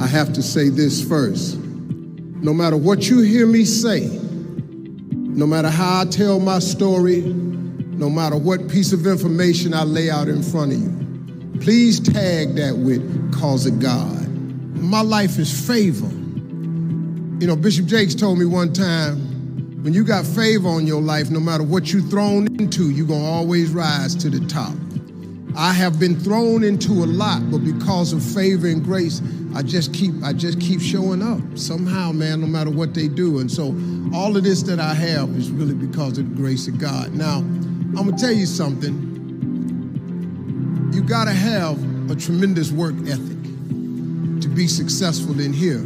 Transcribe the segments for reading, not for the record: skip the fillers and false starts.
I have to say this first. No matter what you hear me say, no matter how I tell my story, no matter what piece of information I lay out in front of you, please tag that with "cause of God." My life is favor. You know, Bishop Jakes told me one time, when you got favor on your life, no matter what you're thrown into, you're gonna always rise to the top. I have been thrown into a lot, but because of favor and grace, I just keep showing up somehow, man, no matter what they do. And so all of this that I have is really because of the grace of God. Now, I'm gonna tell you something. You gotta have a tremendous work ethic to be successful in here.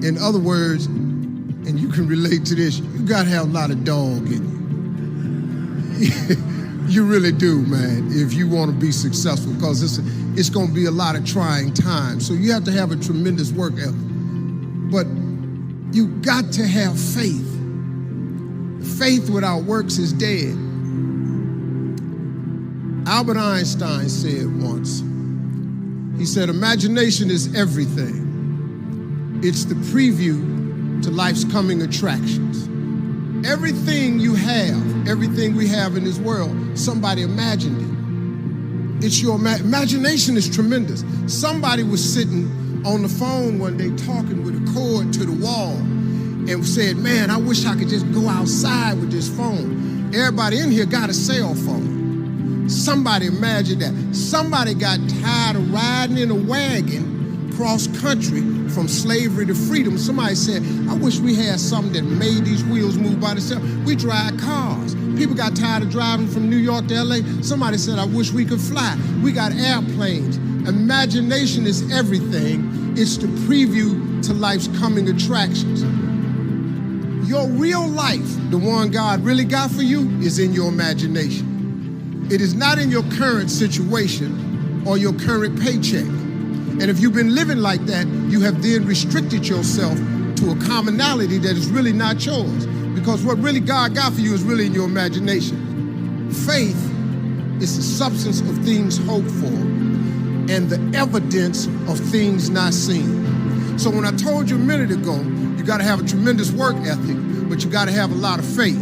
In other words, and you can relate to this, you gotta have a lot of dog in you. You really do, man, if you want to be successful, because it's going to be a lot of trying times. So you have to have a tremendous work ethic. But you got to have faith. Faith without works is dead. Albert Einstein said once, he said, imagination is everything. It's the preview to life's coming attractions. Everything you have, everything we have in this world, somebody imagined it. It's your imagination is tremendous. Somebody was sitting on the phone one day talking with a cord to the wall and said, man, I wish I could just go outside with this phone. Everybody in here got a cell phone. Somebody imagined that. Somebody got tired of riding in a wagon cross country from slavery to freedom. Somebody said, I wish we had something that made these wheels move by themselves. We drive cars. People got tired of driving from New York to LA. Somebody said, I wish we could fly. We got airplanes. Imagination is everything. It's the preview to life's coming attractions. Your real life, the one God really got for you, is in your imagination. It is not in your current situation or your current paycheck. And if you've been living like that, you have then restricted yourself to a commonality that is really not yours. Because what really God got for you is really in your imagination. Faith is the substance of things hoped for and the evidence of things not seen. So when I told you a minute ago, you got to have a tremendous work ethic, but you got to have a lot of faith.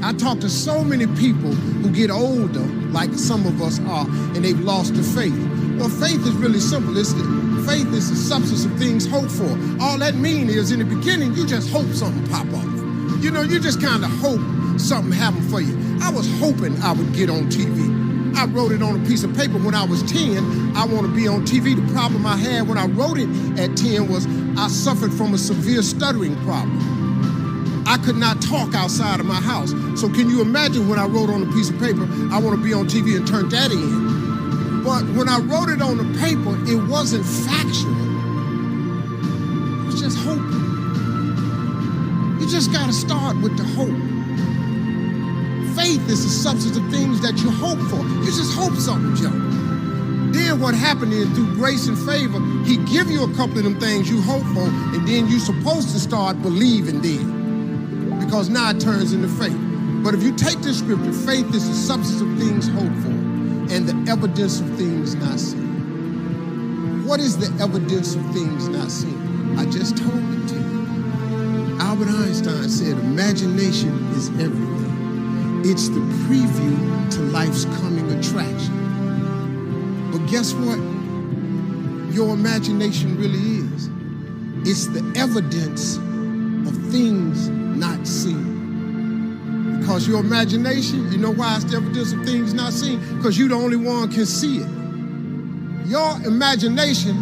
I talk to so many people who get older, like some of us are, and they've lost their faith. Well, faith is really simple. Faith is the substance of things hoped for. All that means is in the beginning, you just hope something pop off. You know, you just kind of hope something happen for you. I was hoping I would get on TV. I wrote it on a piece of paper when I was 10. I want to be on TV. The problem I had when I wrote it at 10 was I suffered from a severe stuttering problem. I could not talk outside of my house. So can you imagine when I wrote on a piece of paper, I want to be on TV and turned that in? But when I wrote it on the paper, it wasn't factual. It was just hope. You just got to start with the hope. Faith is the substance of things that you hope for. You just hope something, Joe. Then what happened is, through grace and favor, he give you a couple of them things you hope for, and then you're supposed to start believing then. Because now it turns into faith. But if you take this scripture, faith is the substance of things hoped for and the evidence of things not seen. What is the evidence of things not seen? I just told it to you. Albert Einstein said, imagination is everything. It's the preview to life's coming attraction. But guess what? Your imagination really is. It's the evidence of things not seen. Because your imagination, you know why it's the evidence of things not seen? Because you're the only one can see it. Your imagination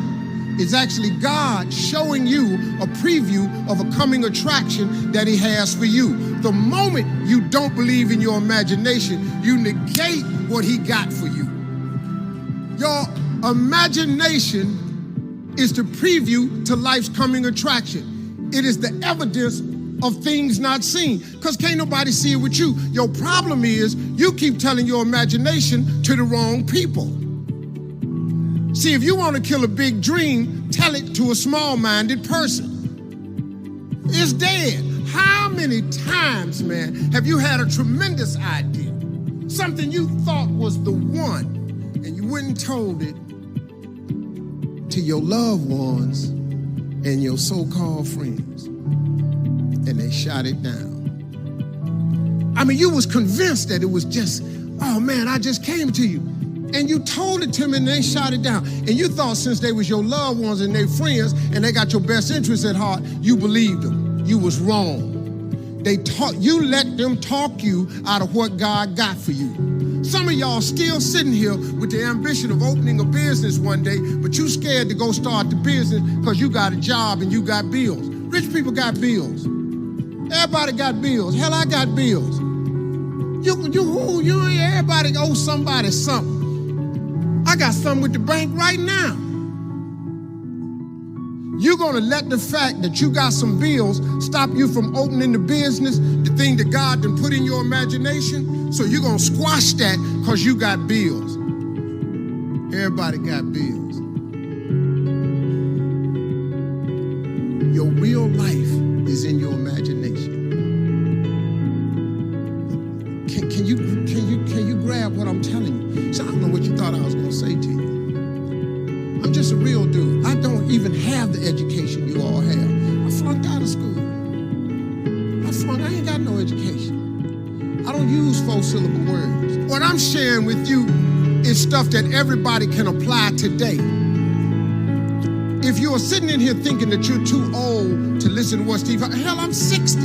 is actually God showing you a preview of a coming attraction that he has for you. The moment you don't believe in your imagination, you negate what he got for you. Your imagination is the preview to life's coming attraction. It is the evidence of things not seen, because can't nobody see it with you. Your problem is you keep telling your imagination to the wrong people. See, if you want to kill a big dream, tell it to a small-minded person. It's dead. How many times, man, have you had a tremendous idea? Something you thought was the one, and you went and told it to your loved ones and your so-called friends, and they shot it down. I mean, you was convinced that it was just, oh man, I just came to you. And you told it to them and they shot it down. And you thought since they was your loved ones and their friends and they got your best interests at heart, you believed them. You was wrong. You let them talk you out of what God got for you. Some of y'all still sitting here with the ambition of opening a business one day, but you scared to go start the business because you got a job and you got bills. Rich people got bills. Everybody got bills. Hell, I got bills. Everybody owes somebody something. I got something with the bank right now. You're gonna let the fact that you got some bills stop you from opening the business, the thing that God done put in your imagination? So you're gonna squash that because you got bills. Everybody got bills. Your real life is in your imagination. Can you grab what I'm telling you? So I don't know what you thought I was gonna say to you. I'm just a real dude. I don't even have the education you all have. I flunked out of school. I ain't got no education. I don't use 4-syllable words. What I'm sharing with you is stuff that everybody can apply today. If you are sitting in here thinking that you're too old to listen to what Steve Harvey, hell, I'm 60.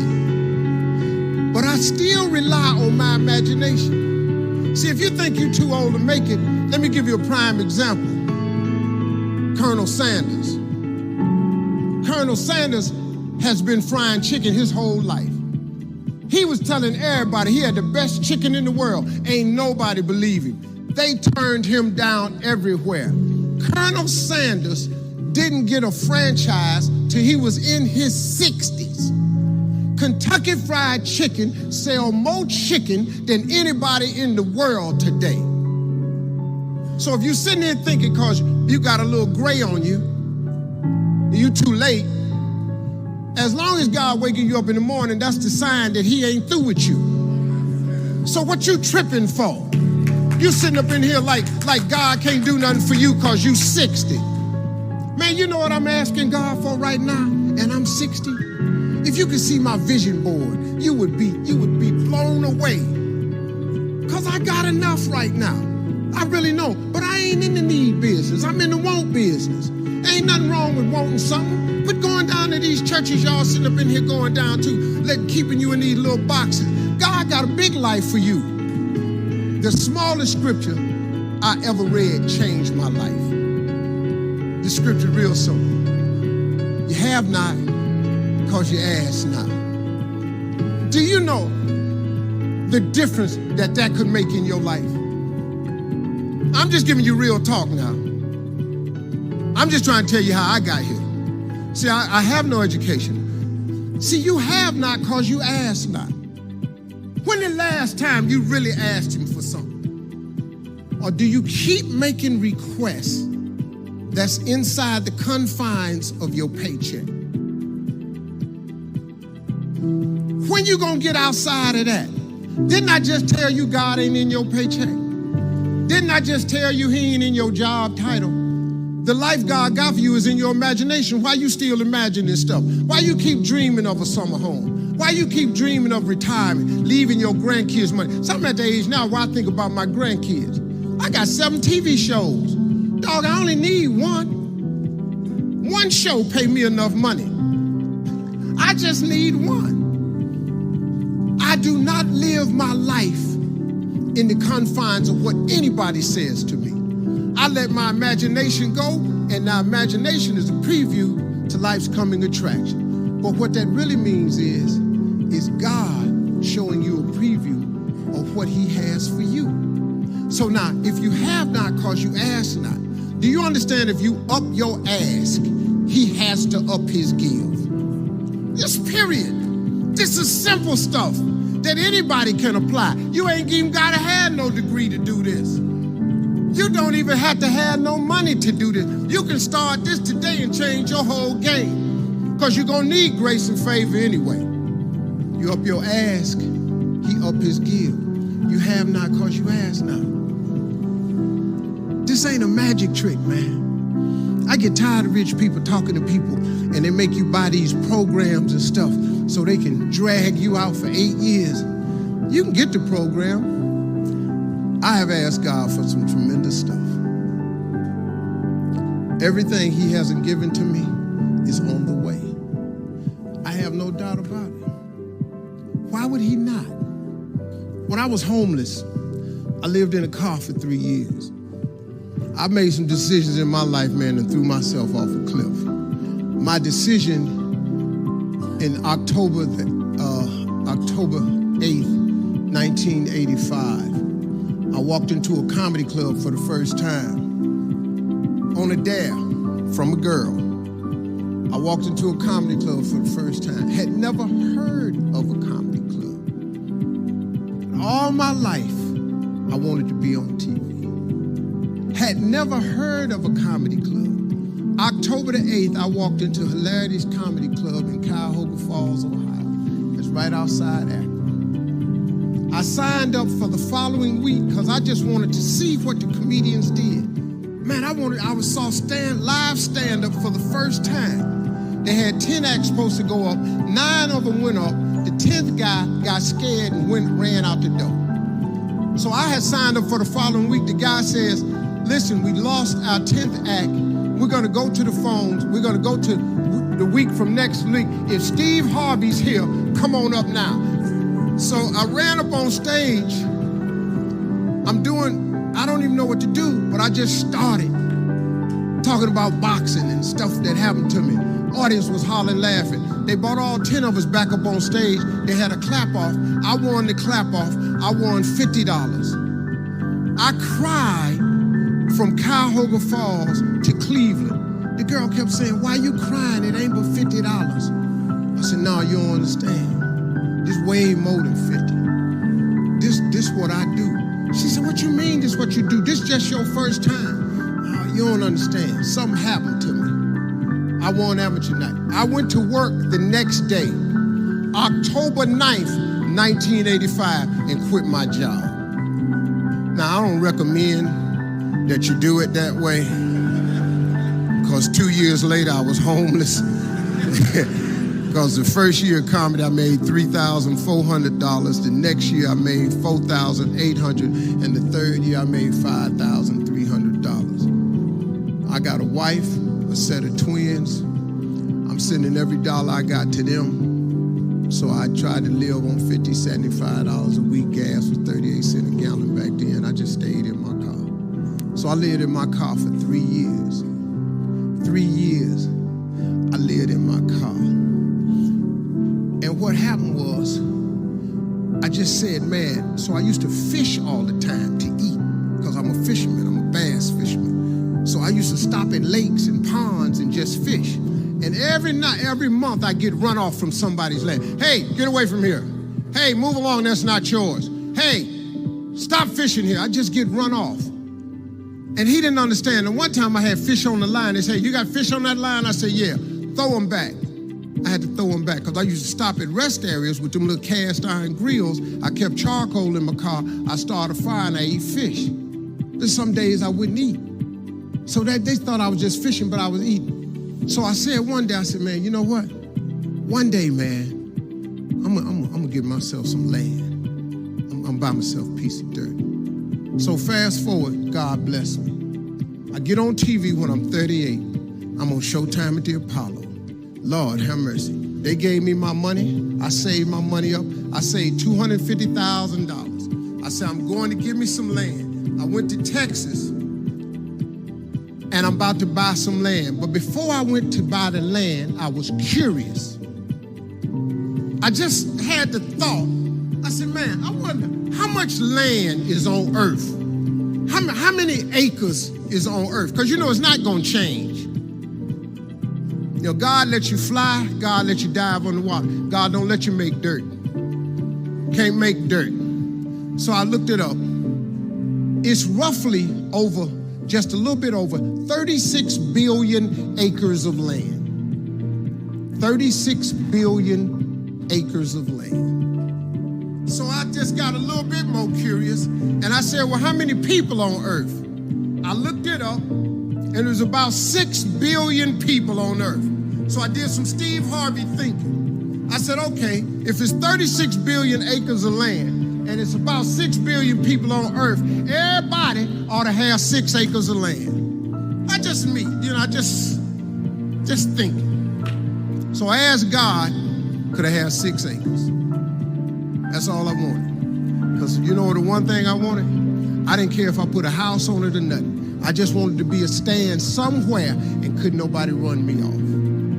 But I still rely on my imagination. See, if you think you're too old to make it, let me give you a prime example. Colonel Sanders. Colonel Sanders has been frying chicken his whole life. He was telling everybody he had the best chicken in the world. Ain't nobody believe him. They turned him down everywhere. Colonel Sanders didn't get a franchise till he was in his 60s. Kentucky Fried Chicken sell more chicken than anybody in the world today. So if you're sitting there thinking because you got a little gray on you, you too late, as long as God waking you up in the morning, that's the sign that he ain't through with you. So what you tripping for? You sitting up in here like God can't do nothing for you because you 60. Man, you know what I'm asking God for right now? And I'm 60. If you could see my vision board, you would be blown away. Because I got enough right now. I really know. But I ain't in the need business. I'm in the want business. Ain't nothing wrong with wanting something. But going down to these churches y'all sitting up in here going down to, keeping you in these little boxes. God got a big life for you. The smallest scripture I ever read changed my life. The scripture real simple. You have not because you ask not. Do you know the difference that could make in your life? I'm just giving you real talk now. I'm just trying to tell you how I got here. See, I have no education. See, you have not because you ask not. When the last time you really asked him for something? Or do you keep making requests that's inside the confines of your paycheck? When you gonna get outside of that? Didn't I just tell you God ain't in your paycheck? Didn't I just tell you he ain't in your job title? The life God got for you is in your imagination. Why you still imagining stuff? Why you keep dreaming of a summer home? Why you keep dreaming of retirement, leaving your grandkids money? So I'm at the age now where I think about my grandkids. I got 7 TV shows. Dog, I only need one. One show pay me enough money. I just need one. I do not live my life in the confines of what anybody says to me. I let my imagination go, and now imagination is a preview to life's coming attraction. But what that really means is God showing you a preview of what he has for you. So now, if you have not because you ask not, do you understand if you up your ask, he has to up his give? Just period. This is simple stuff that anybody can apply. You ain't even gotta have no degree to do this. You don't even have to have no money to do this. You can start this today and change your whole game. Because you're gonna need grace and favor anyway. You up your ask, he up his give. You have not because you ask not. This ain't a magic trick, man. I get tired of rich people talking to people and they make you buy these programs and stuff so they can drag you out for 8 years. You can get the program. I have asked God for some tremendous stuff. Everything he hasn't given to me is on the way. I have no doubt about it. Why would he not? When I was homeless, I lived in a car for 3 years. I made some decisions in my life, man, and threw myself off a cliff. My decision in October 8th, 1985, I walked into a comedy club for the first time on a dare from a girl. I walked into a comedy club for the first time. Had never heard of a comedy club. All my life, I wanted to be on TV. Had never heard of a comedy club. October the 8th, I walked into Hilarity's Comedy Club in Cuyahoga Falls, Ohio. It's right outside Akron. I signed up for the following week because I just wanted to see what the comedians did. Man, I saw live stand-up for the first time. They had 10 acts supposed to go up. 9 of them went up. The 10th guy got scared and ran out the door. So I had signed up for the following week. The guy says, listen, we lost our 10th act. We're going to go to the phones. We're going to go to the week from next week. If Steve Harvey's here, come on up now. So I ran up on stage. I don't even know what to do, but I just started talking about boxing and stuff that happened to me. Audience was hollering, laughing. They brought all 10 of us back up on stage. They had a clap-off. I won the clap-off. I won $50. I cried from Cuyahoga Falls to Cleveland. The girl kept saying, why you crying? It ain't but $50. I said, no, you don't understand. This way more than 50. This what I do. She said, what you mean this what you do? This just your first time. Oh, you don't understand. Something happened to me. I won amateur night. I went to work the next day, October 9th, 1985, and quit my job. Now, I don't recommend that you do it that way, because 2 years later, I was homeless. Because the first year of comedy, I made $3,400. The next year, I made $4,800. And the third year, I made $5,300. I got a wife, a set of twins. I'm sending every dollar I got to them. So I tried to live on $50, $75 a week. Gas was 38 cents a gallon back then. I just stayed in my car. So I lived in my car for 3 years. 3 years, I lived in my car. And what happened was, I just said, man, so I used to fish all the time to eat, because I'm a fisherman, I'm a bass fisherman. So I used to stop at lakes and ponds and just fish. And every month I get run off from somebody's land. Hey, get away from here. Hey, move along, that's not yours. Hey, stop fishing here. I just get run off. And he didn't understand. And one time I had fish on the line. They said, you got fish on that line? I said, yeah, throw them back. I had to throw them back because I used to stop at rest areas with them little cast iron grills. I kept charcoal in my car. I started a fire and I ate fish. There's some days I wouldn't eat. So that they thought I was just fishing, but I was eating. So I said one day, I said, man, you know what? One day, man, I'm gonna give myself some land. I'm gonna buy myself a piece of dirt. So fast forward, God bless me. I get on TV when I'm 38. I'm on Showtime at the Apollo. Lord have mercy. They gave me my money. I saved my money up. I saved $250,000. I said, I'm going to give me some land. I went to Texas, and I'm about to buy some land. But before I went to buy the land, I was curious. I just had the thought. I said, man, I wonder how much land is on earth? How many acres is on earth? Because you know it's not going to change. You know, God lets you fly. God lets you dive on the water. God don't let you make dirt. Can't make dirt. So I looked it up. It's roughly over, just a little bit over, 36 billion acres of land. 36 billion acres of land. So I just got a little bit more curious, and I said, well, how many people on Earth? I looked it up, and it was about 6 billion people on Earth. So I did some Steve Harvey thinking. I said, okay, if it's 36 billion acres of land, and it's about 6 billion people on Earth, everybody ought to have 6 acres of land. I just thinking. So I asked God, could I have 6 acres? That's all I wanted. Because you know the one thing I wanted? I didn't care if I put a house on it or nothing. I just wanted to be a stand somewhere and couldn't nobody run me off.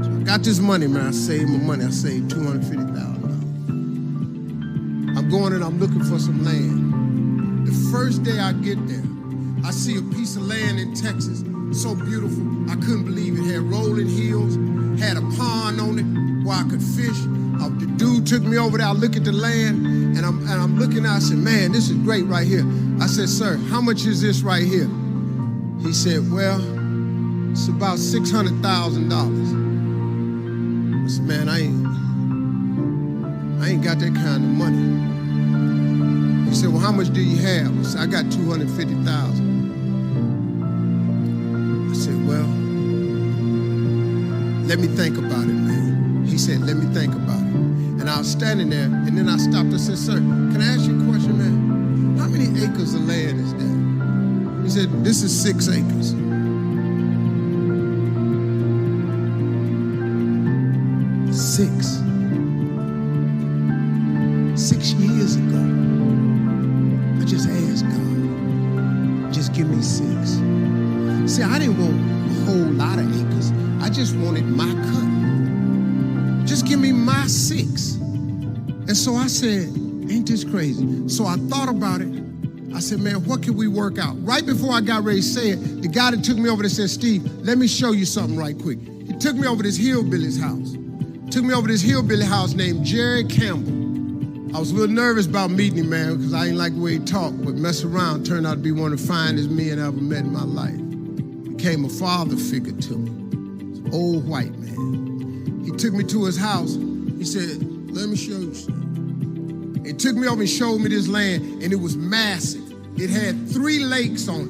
So I got this money, man. I saved my money. I saved $250,000. I'm going and I'm looking for some land. The first day I get there, I see a piece of land in Texas, so beautiful. I couldn't believe it. Had rolling hills, had a pond on it where I could fish. The dude took me over there. I look at the land, and I'm looking out. I said, man, this is great right here. I said, sir, how much is this right here? He said, well, it's about $600,000. I said, man, I ain't got that kind of money. He said, well, how much do you have? I said, I got $250,000. I said, well, let me think about it, man. He said, let me think about it. And I was standing there, and then I stopped and said, sir, can I ask you a question, man? How many acres of land is that? He said, this is 6 acres. 6 years ago, I just asked God, just give me 6. See, I didn't want a whole lot of acres. I just wanted my cut. Just give me my 6. And so I said, ain't this crazy? So I thought about it. I said, man, what can we work out? Right before I got ready to say it, the guy that took me over there said, Steve, let me show you something right quick. He took me over to this hillbilly's house. Took me over to this hillbilly house named Jerry Campbell. I was a little nervous about meeting him, man, because I ain't like the way he talked, but mess around, turned out to be one of the finest men I ever met in my life. Became a father figure to me. An old white man. He took me to his house. He said, let me show you something. He took me over and showed me this land, and it was massive. It had 3 lakes on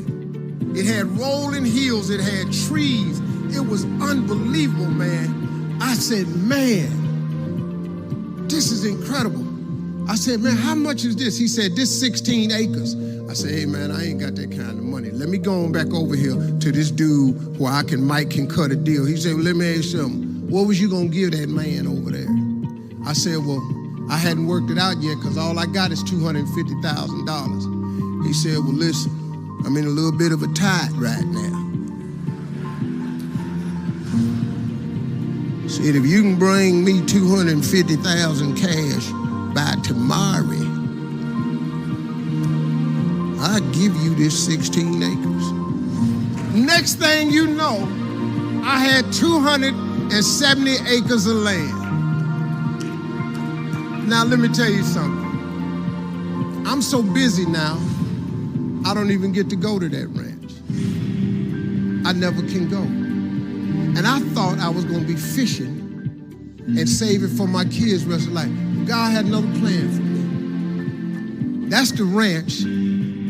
it. It had rolling hills. It had trees. It was unbelievable, man. I said, man, this is incredible. I said, man, how much is this? He said, this 16 acres. I said, hey, man, I ain't got that kind of money. Let me go on back over here to this dude where Mike can cut a deal. He said, well, let me ask you something. What was you going to give that man over there? I said, well, I hadn't worked it out yet because all I got is $250,000. He said, well, listen, I'm in a little bit of a tide right now. He said, if you can bring me $250,000 cash by tomorrow, I'll give you this 16 acres. Next thing you know, I had 270 acres of land. Now, let me tell you something. I'm so busy now, I don't even get to go to that ranch. I never can go. And I thought I was going to be fishing and save it for my kids' rest of life. God had another plan for me. That's the ranch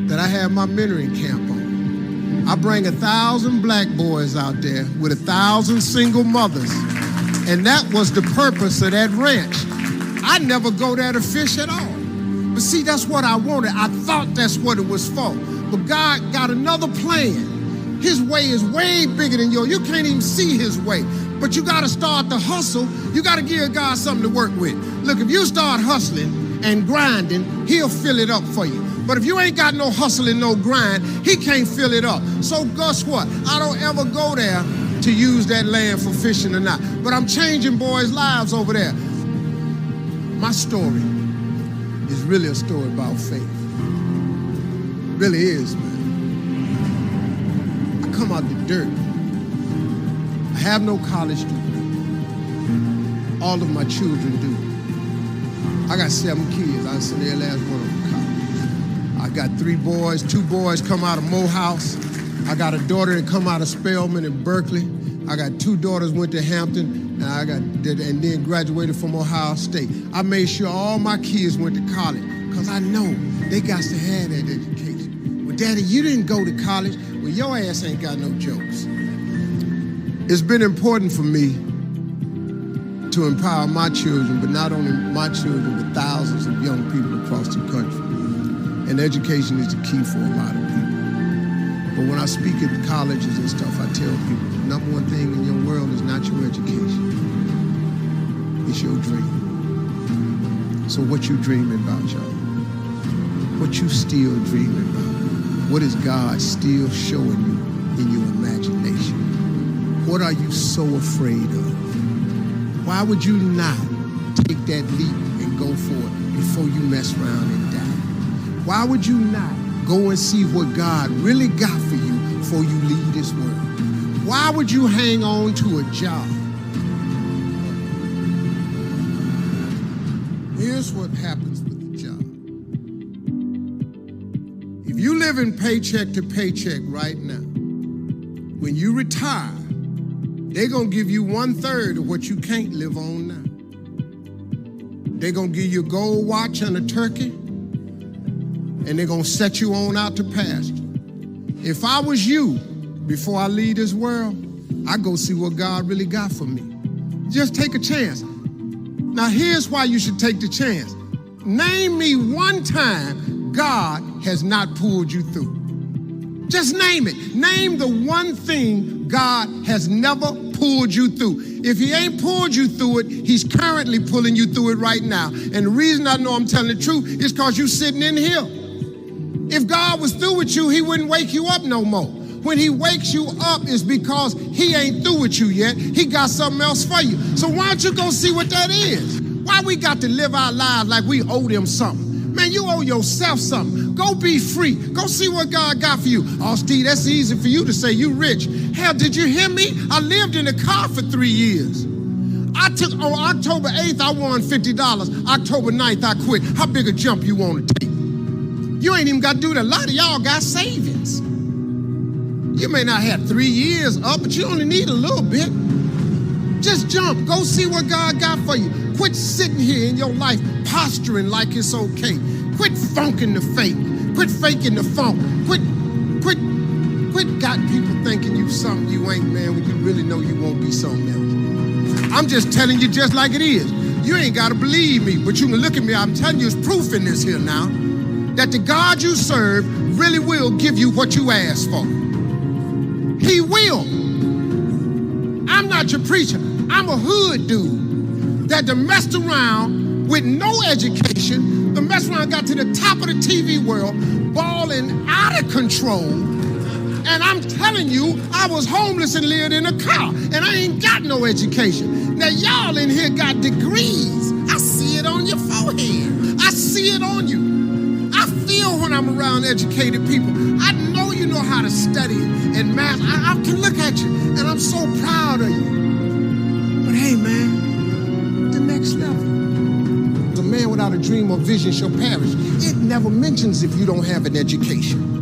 that I have my mentoring camp on. I bring 1,000 black boys out there with 1,000 single mothers. And that was the purpose of that ranch. I never go there to fish at all. But see, that's what I wanted. I thought that's what it was for. But God got another plan. His way is way bigger than yours. You can't even see his way. But you got to start the hustle. You got to give God something to work with. Look, if you start hustling and grinding, he'll fill it up for you. But if you ain't got no hustle and no grind, he can't fill it up. So guess what? I don't ever go there to use that land for fishing or not. But I'm changing boys' lives over there. My story is really a story about faith. It really is, man. I come out the dirt. I have no college degree. All of my children do. I got 7 kids. I sent their last one of them college. I got 3 boys. 2 boys come out of Morehouse. I got a daughter that come out of Spelman in Berkeley. I got 2 daughters went to Hampton, and then graduated from Ohio State. I made sure all my kids went to college because I know they got to have that education. Well, Daddy, you didn't go to college. Well, your ass ain't got no jokes. It's been important for me to empower my children, but not only my children, but thousands of young people across the country. And education is the key for a lot of people. But when I speak at colleges and stuff, I tell people the number one thing in your world is not your education. It's your dream. So what you dreaming about, y'all? What you still dreaming about? What is God still showing you in your imagination? What are you so afraid of? Why would you not take that leap and go for it before you mess around and die? Why would you not go and see what God really got for you before you leave this world? Why would you hang on to a job? Here's what happens with the job. If you live in paycheck to paycheck right now, when you retire, they're going to give you 1/3 of what you can't live on now. They're going to give you a gold watch and a turkey, and they're going to set you on out to pasture. If I was you, before I leave this world, I'd go see what God really got for me. Just take a chance. Now, here's why you should take the chance. Name me one time God has not pulled you through. Just name it. Name the one thing God has never pulled you through. If he ain't pulled you through it, he's currently pulling you through it right now. And the reason I know I'm telling the truth is because you're sitting in here. If God was through with you, he wouldn't wake you up no more. When he wakes you up, is because he ain't through with you yet. He got something else for you. So why don't you go see what that is? Why we got to live our lives like we owe them something? Man, you owe yourself something. Go be free. Go see what God got for you. Oh, Steve, that's easy for you to say. You rich. Hell, did you hear me? I lived in a car for 3 years. On October 8th, I won $50. October 9th, I quit. How big a jump you want to take? You ain't even got to do that. A lot of y'all got savings. You may not have 3 years up, but you only need a little bit. Just jump. Go see what God got for you. Quit sitting here in your life posturing like it's okay. Quit funking the fake. Quit faking the funk. Quit got people thinking you something you ain't, man, when you really know you won't be something else. I'm just telling you just like it is. You ain't got to believe me, but you can look at me. I'm telling you, it's proof in this here now that the God you serve really will give you what you ask for. He will. I'm not your preacher. I'm a hood dude that done messed around with no education, done messed around, got to the top of the TV world, balling out of control. And I'm telling you, I was homeless and lived in a car, and I ain't got no education. Now, y'all in here got degrees. I see it on your forehead. I see it on you. I feel when I'm around educated people. I know you know how to study and math. I can look at you, and I'm so proud of you. But hey, man, the next level. The man without a dream or vision shall perish. It never mentions if you don't have an education.